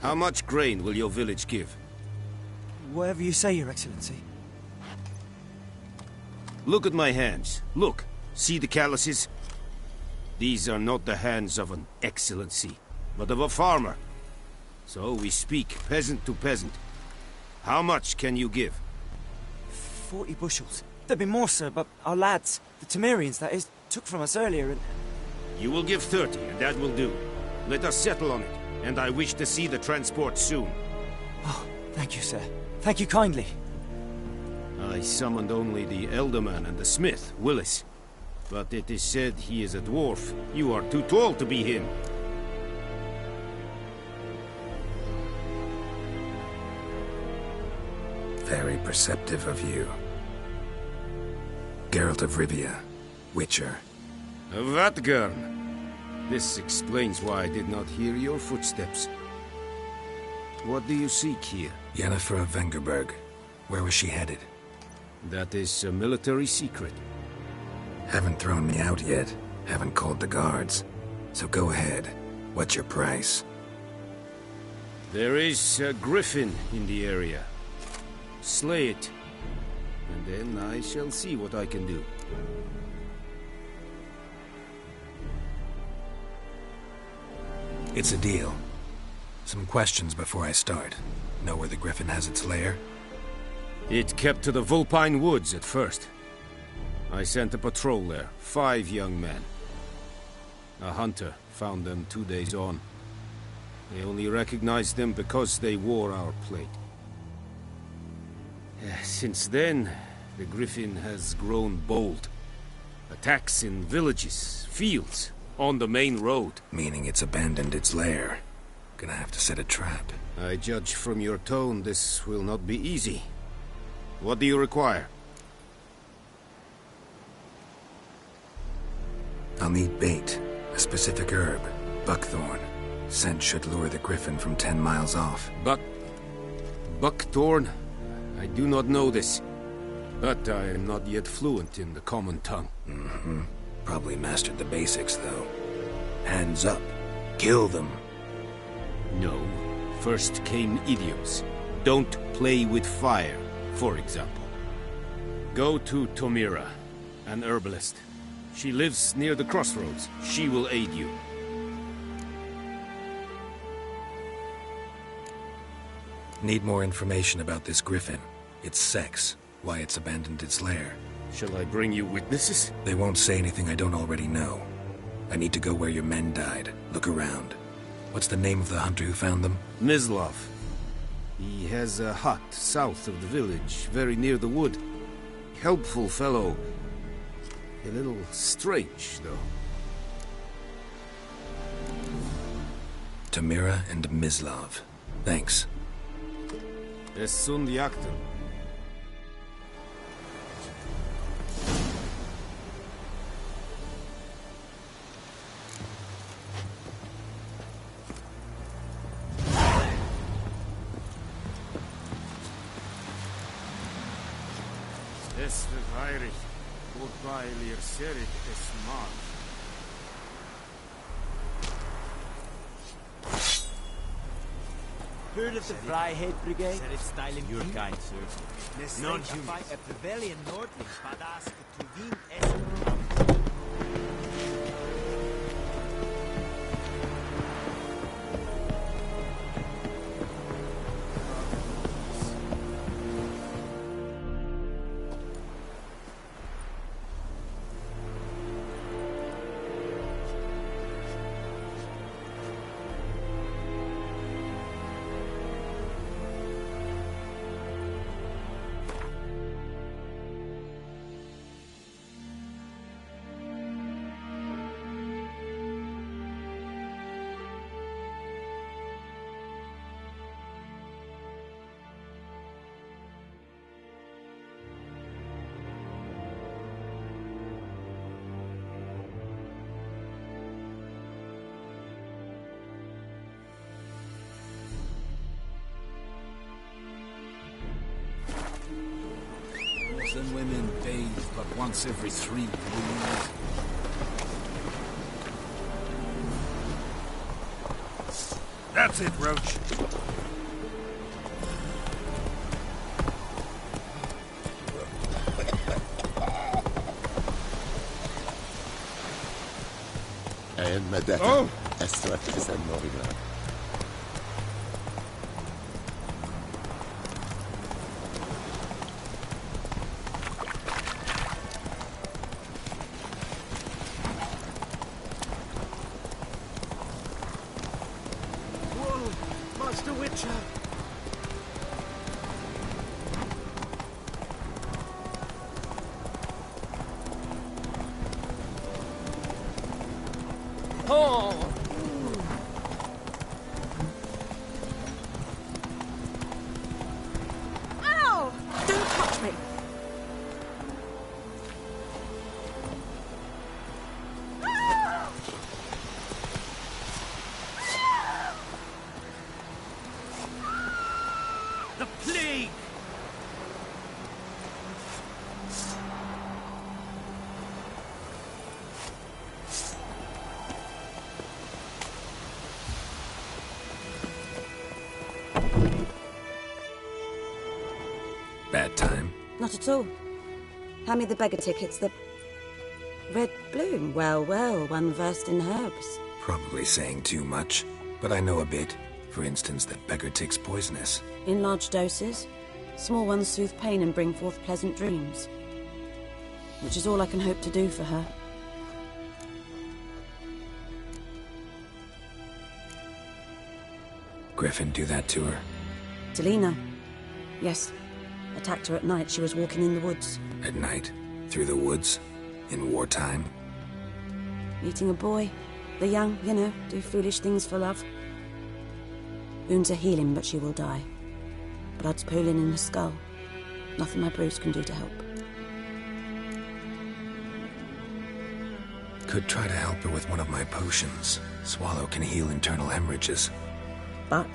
How much grain will your village give?
Whatever you say, Your Excellency.
Look at my hands. Look. See the calluses? These are not the hands of an excellency, but of a farmer. So we speak peasant to peasant. How much can you give?
40 bushels. There'd be more, sir, but our lads, the Temerians, that is, took from us earlier and...
You will give 30, and that will do. Let us settle on it, and I wish to see the transport soon.
Oh, thank you, sir. Thank you kindly.
I summoned only the Elderman and the smith, Willis. But it is said he is a dwarf. You are too tall to be him.
Very perceptive of you. Geralt of Rivia, Witcher.
Vatgern. This explains why I did not hear your footsteps. What do you seek here?
Yennefer of Vengerberg. Where was she headed?
That is a military secret.
Haven't thrown me out yet. Haven't called the guards. So go ahead. What's your price?
There is a griffin in the area. Slay it. And then I shall see what I can do.
It's a deal. Some questions before I start. Know where the griffin has its lair?
It kept to the Vulpine Woods at first. I sent a patrol there, 5 young men. A hunter found them 2 days on. They only recognized them because they wore our plate. Since then, The Griffin has grown bold. Attacks in villages, fields, on the main road.
Meaning it's abandoned its lair. Gonna have to set a trap.
I judge from your tone this will not be easy. What do you require?
I'll need bait. A specific herb. Buckthorn. Scent should lure the Griffin from 10 miles off.
Buckthorn? I do not know this. But I am not yet fluent in the common tongue.
Mm-hmm. Probably mastered the basics, though. Hands up. Kill them.
No. First came idioms. Don't play with fire, for example. Go to Tomira, an herbalist. She lives near the crossroads. She will aid you.
Need more information about this Griffin. Its sex. Why it's abandoned its lair.
Shall I bring you witnesses?
They won't say anything I don't already know. I need to go where your men died. Look around. What's the name of the hunter who found them?
Mislav. He has a hut south of the village, very near the wood. Helpful fellow. A little strange, though.
Tomira and Mislav. Thanks.
Es sunt jakten. Es verheirig. Goodbye, lir serik es mal.
Heard of the Freiheit Brigade? Your kind, sir. Non-human. A Pavilion Nordling, Badass, Tuvin, Essen.
And women bathe but once every 3 moons.
That's it, Roach.
Oh! Esto es el Morgan.
Master Witcher!
Oh!
Ow! Don't touch me!
The plague!
Bad time.
Not at all. Hand me the beggar tickets, the... Red bloom. Well, well, one versed in herbs.
Probably saying too much, but I know a bit. For instance, that beggar tick's poisonous.
In large doses. Small ones soothe pain and bring forth pleasant dreams. Which is all I can hope to do for her.
Griffin do that to her?
Delina. Yes.
Attacked her at night. She was walking in the woods.
At night? Through the woods? In wartime?
Meeting a boy. The young, you know, do foolish things for love. Wounds are healing, but she will die. Blood's pooling in the skull. Nothing my bruise can do to help.
Could try to help her with one of my potions. Swallow can heal internal hemorrhages.
But?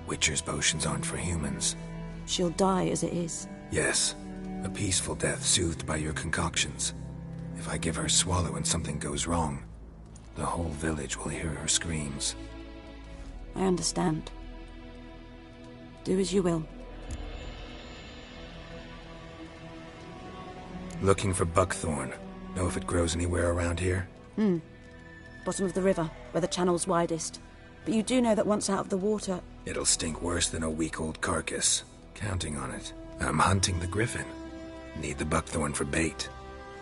Witcher's potions aren't for humans.
She'll die as it is.
Yes. A peaceful death soothed by your concoctions. If I give her Swallow and something goes wrong, the whole village will hear her screams.
I understand. Do as you will.
Looking for buckthorn. Know if it grows anywhere around here?
Bottom of the river, where the channel's widest. But you do know that once out of the water...
It'll stink worse than a week-old carcass. Counting on it. I'm hunting the griffin. Need the buckthorn for bait.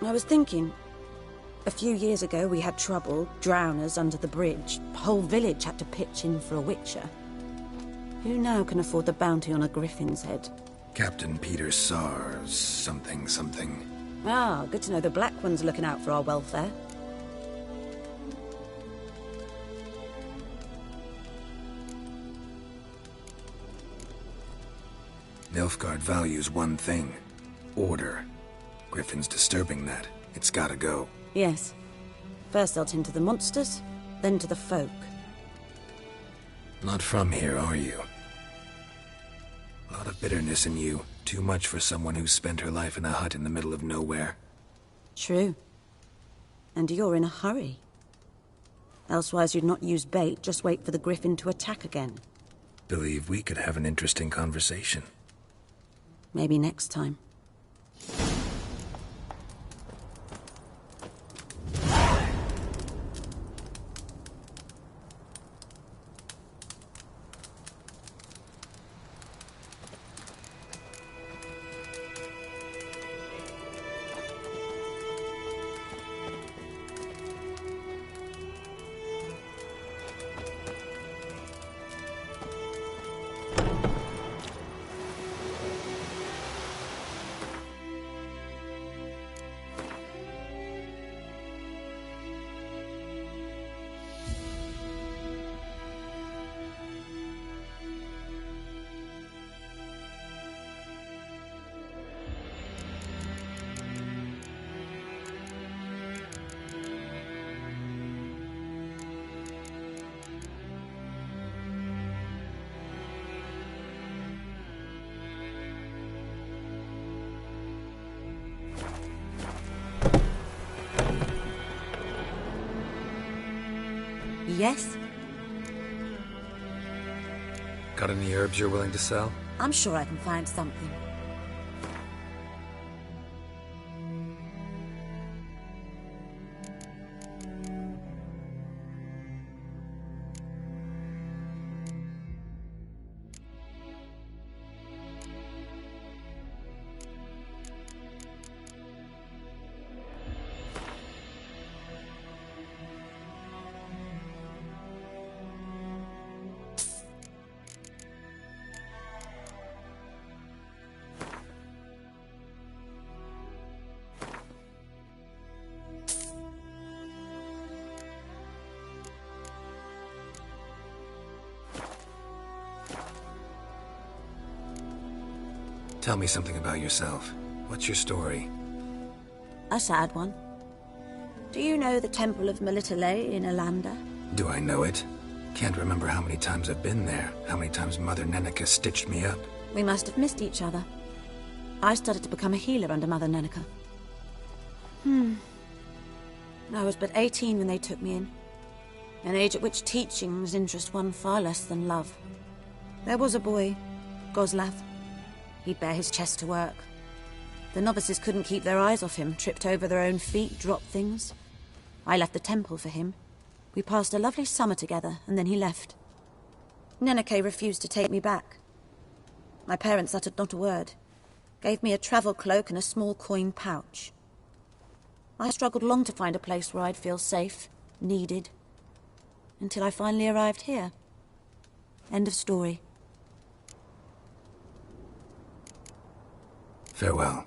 I was thinking... A few years ago we had trouble, drowners under the bridge. The whole village had to pitch in for a witcher. Who now can afford the bounty on a griffin's head?
Captain Peter Sars, something.
Ah, good to know the Black One's looking out for our welfare.
Nilfgaard values one thing. Order. Griffin's disturbing that. It's gotta go.
Yes. First I'll tend to the monsters, then to the folk.
Not from here, are you? A lot of bitterness in you. Too much for someone who's spent her life in a hut in the middle of nowhere.
True. And you're in a hurry. Elsewise you'd not use bait, just wait for the griffin to attack again.
Believe we could have an interesting conversation.
Maybe next time. Yes?
Got any herbs you're willing to sell?
I'm sure I can find something.
Tell me something about yourself. What's your story?
A sad one. Do you know the Temple of Melitele in Alanda?
Do I know it? Can't remember how many times I've been there, how many times Mother Neneka stitched me up.
We must have missed each other. I started to become a healer under Mother Neneka. I was but 18 when they took me in. An age at which teachings interest one far less than love. There was a boy, Goslav. He'd bare his chest to work. The novices couldn't keep their eyes off him, tripped over their own feet, dropped things. I left the temple for him. We passed a lovely summer together, and then he left. Neneke refused to take me back. My parents uttered not a word. Gave me a travel cloak and a small coin pouch. I struggled long to find a place where I'd feel safe, needed, until I finally arrived here. End of story.
Farewell.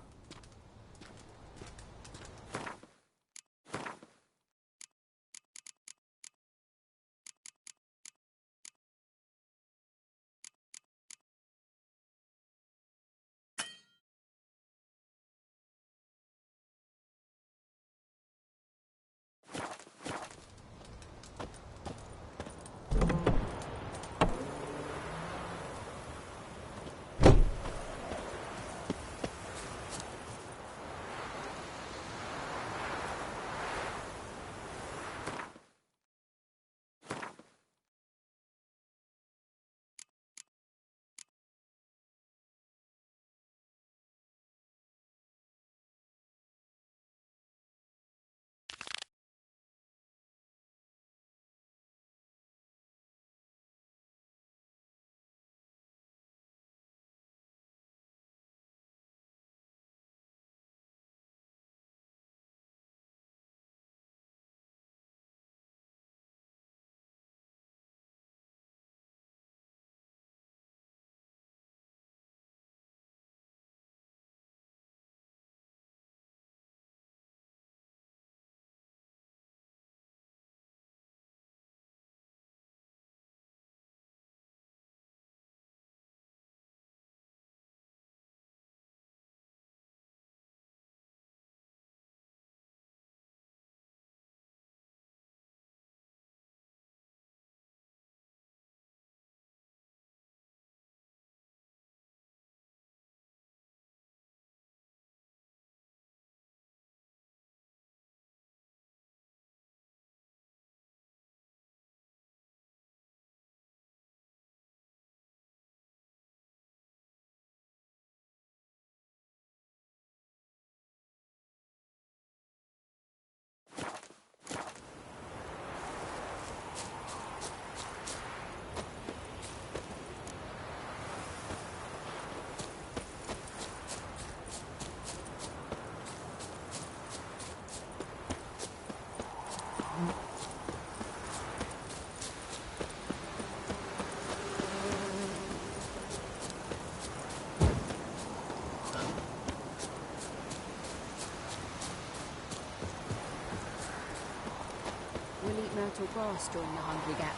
We'll eat myrtle grass during the Hungry Gap.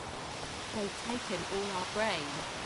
They've taken all our grain.